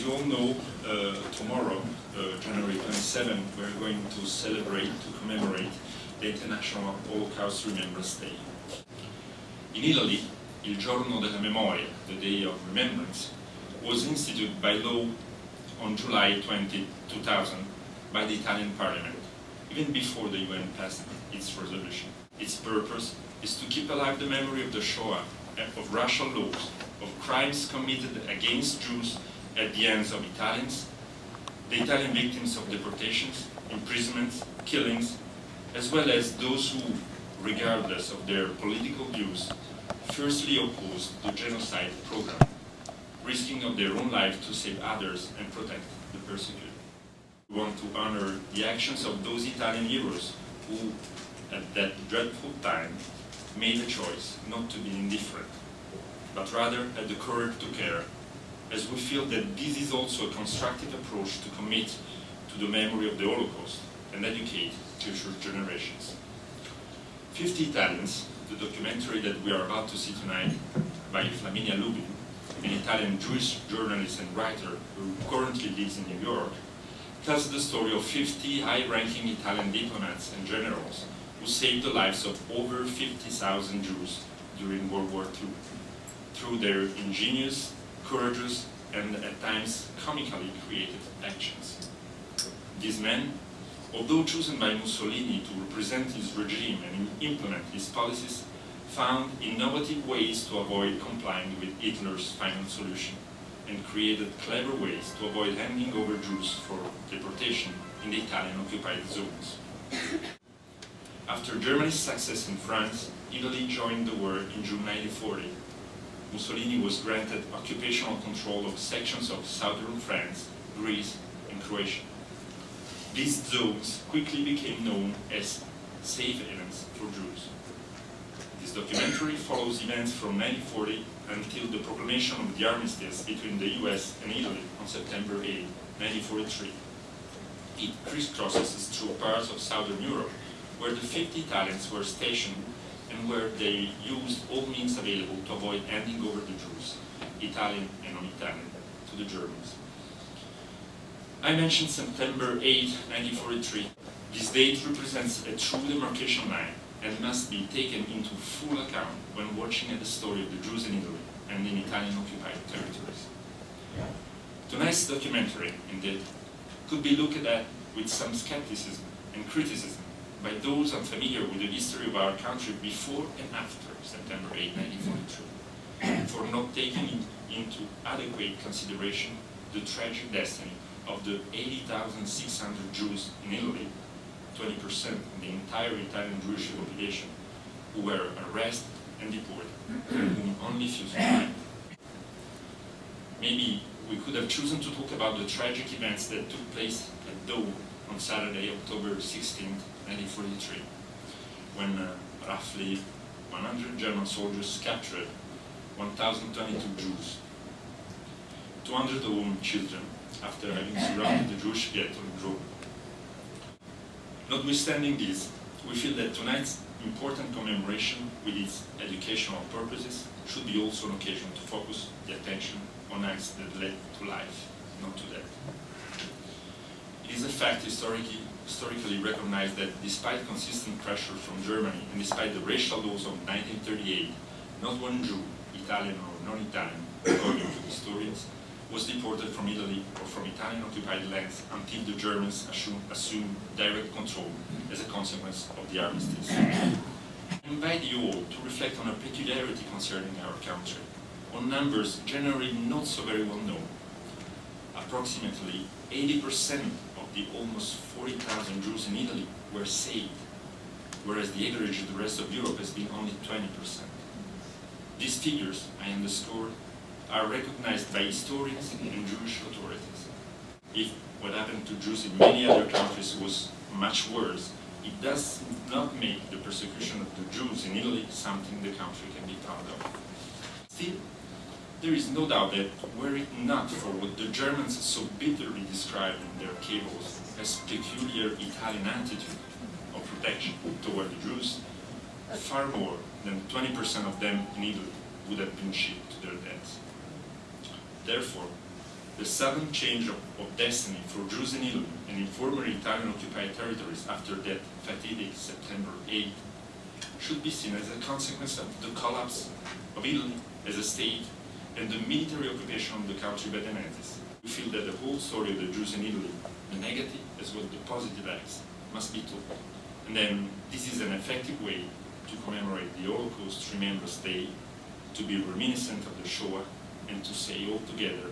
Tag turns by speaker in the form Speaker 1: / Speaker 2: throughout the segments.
Speaker 1: As you all know, tomorrow, January 27, we're going to celebrate, to commemorate the International Holocaust Remembrance Day. In Italy, il Giorno della Memoria, the Day of Remembrance, was instituted by law on July 20, 2000 by the Italian Parliament, even before the UN passed its resolution. Its purpose is to keep alive the memory of the Shoah, of racial laws, of crimes committed against Jews at the hands of Italians, the Italian victims of deportations, imprisonments, killings, as well as those who, regardless of their political views, fiercely opposed the genocide program, risking of their own life to save others and protect the persecuted. We want to honor the actions of those Italian heroes who, at that dreadful time, made a choice not to be indifferent, but rather had the courage to care, as we feel that this is also a constructive approach to commit to the memory of the Holocaust and educate future generations. 50 Italians, the documentary that we are about to see tonight by Flaminia Lubin, an Italian Jewish journalist and writer who currently lives in New York, tells the story of 50 high-ranking Italian diplomats and generals who saved the lives of over 50,000 Jews during World War II through their ingenious, courageous, and at times comically creative actions. These men, although chosen by Mussolini to represent his regime and implement his policies, found innovative ways to avoid complying with Hitler's final solution and created clever ways to avoid handing over Jews for deportation in the Italian occupied zones. After Germany's success in France, Italy joined the war in June 1940. Mussolini was granted occupational control of sections of southern France, Greece, and Croatia. These zones quickly became known as safe havens for Jews. This documentary follows events from 1940 until the proclamation of the armistice between the US and Italy on September 8, 1943. It crisscrosses through parts of southern Europe where the 50 Italians were stationed and where they used all means available to avoid handing over the Jews, Italian and non-Italian, to the Germans. I mentioned September 8, 1943. This date represents a true demarcation line and must be taken into full account when watching at the story of the Jews in Italy and in Italian-occupied territories. Tonight's documentary, indeed, could be looked at with some skepticism and criticism by those unfamiliar with the history of our country before and after September 8, 1943, for not taking into adequate consideration the tragic destiny of the 80,600 Jews in Italy, 20% of the entire Italian Jewish population, who were arrested and deported, and whom only few survived. Maybe we could have chosen to talk about the tragic events that took place at Dole on Saturday, October 16, 1943, when roughly 100 German soldiers captured 1,022 Jews, 200 of whom children, after having surrounded the Jewish ghetto in Rome. Notwithstanding this, we feel that tonight's important commemoration, with its educational purposes, should be also an occasion to focus the attention on acts that led to life, not to death. It is a fact historically recognized that despite consistent pressure from Germany and despite the racial laws of 1938, not one Jew, Italian or non-Italian, according to historians, was deported from Italy or from Italian-occupied lands until the Germans assumed direct control as a consequence of the armistice. I invite you all to reflect on a peculiarity concerning our country, on numbers generally not so very well known. Approximately 80% of the almost 40,000 Jews in Italy were saved, whereas the average of the rest of Europe has been only 20%. These figures, I underscore, are recognized by historians and Jewish authorities. If what happened to Jews in many other countries was much worse, it does not make the persecution of the Jews in Italy something the country can be proud of. Still, there is no doubt that were it not for what the Germans so bitterly describe in their cables as peculiar Italian attitude of protection toward the Jews, far more than 20% of them in Italy would have been shipped to their deaths. Therefore, the sudden change of destiny for Jews in Italy and in former Italian-occupied territories after that fatidic September 8 should be seen as a consequence of the collapse of Italy as a state and the military occupation of the country by the Nazis. We feel that the whole story of the Jews in Italy, the negative as well as the positive acts, must be told. And then this is an effective way to commemorate the Holocaust Remembrance Day, to be reminiscent of the Shoah, and to say all together,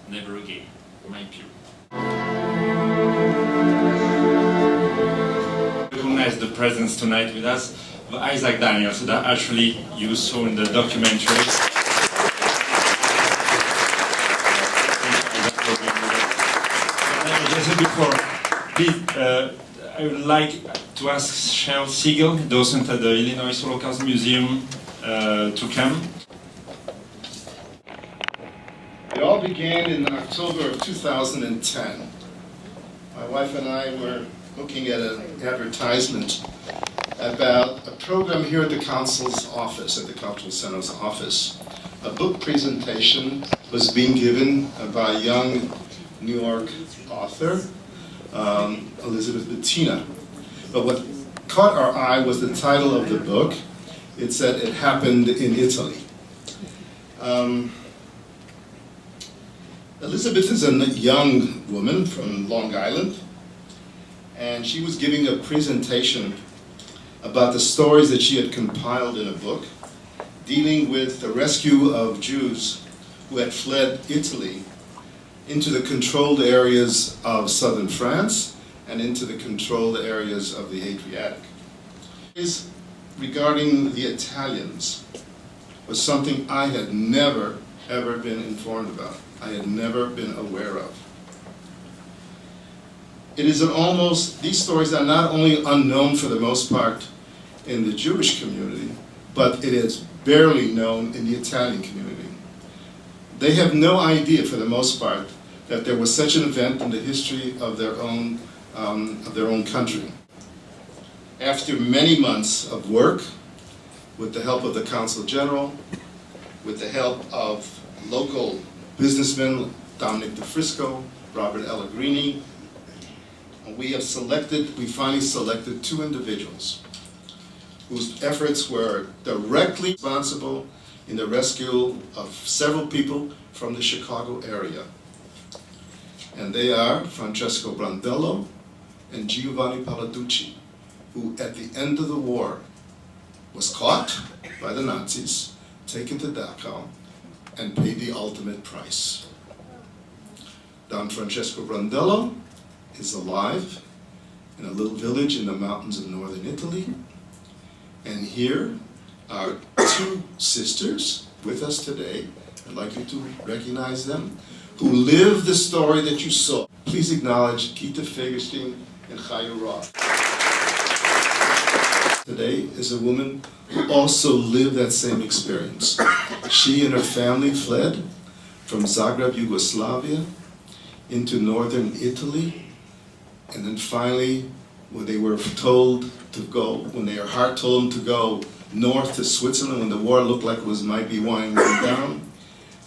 Speaker 1: never again, my people. Recognize the presence tonight with us of Isaac Daniels, that actually you saw in the documentary. As I said before, I would like to ask Cheryl Siegel, docent at the Illinois Holocaust Museum, to come.
Speaker 2: It all began in October of 2010. My wife and I were looking at an advertisement about a program here at the Council's office, at the Cultural Center's office. A book presentation was being given by a young New York author, Elizabeth Bettina. But what caught our eye was the title of the book. It said it happened in Italy. Elizabeth is a young woman from Long Island, and she was giving a presentation about the stories that she had compiled in a book dealing with the rescue of Jews who had fled Italy into the controlled areas of southern France and into the controlled areas of the Adriatic. Regarding the Italians was something I had never, ever been informed about. I had never been aware of. It is these stories are not only unknown for the most part in the Jewish community, but it is barely known in the Italian community. They have no idea, for the most part, that there was such an event in the history of their own country. After many months of work, with the help of the Consul General, with the help of local businessmen, Dominic DeFrisco, Robert Allegrini, we finally selected two individuals whose efforts were directly responsible in the rescue of several people from the Chicago area. And they are Francesco Brandello and Giovanni Paladucci, who at the end of the war was caught by the Nazis, taken to Dachau, and paid the ultimate price. Don Francesco Brandello is alive in a little village in the mountains of northern Italy. And here are two sisters with us today. I'd like you to recognize them, who live the story that you saw. Please acknowledge Gita Fagerstein and Chaya Roth. Today is a woman who also lived that same experience. She and her family fled from Zagreb, Yugoslavia, into northern Italy, and then finally, when they were told to go, when their heart told them to go north to Switzerland, when the war looked like it might be winding down,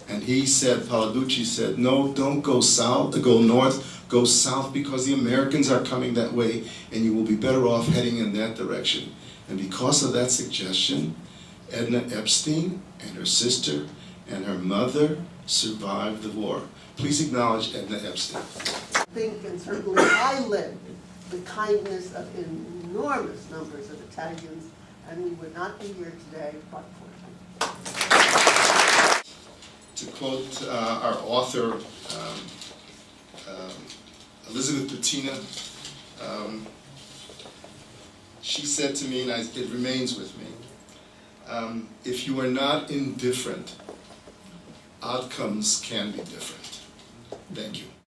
Speaker 2: and Paladucci said, no, don't go south, go north, go south, because the Americans are coming that way, and you will be better off heading in that direction. And because of that suggestion, Edna Epstein and her sister and her mother survived the war. Please acknowledge Edna Epstein.
Speaker 3: I think, and certainly I lived, the kindness of enormous numbers of Italians, and we would not be here today but for them.
Speaker 2: To quote our author, Elizabeth Bettina, she said to me, and it remains with me, if you are not indifferent, outcomes can be different. Thank you.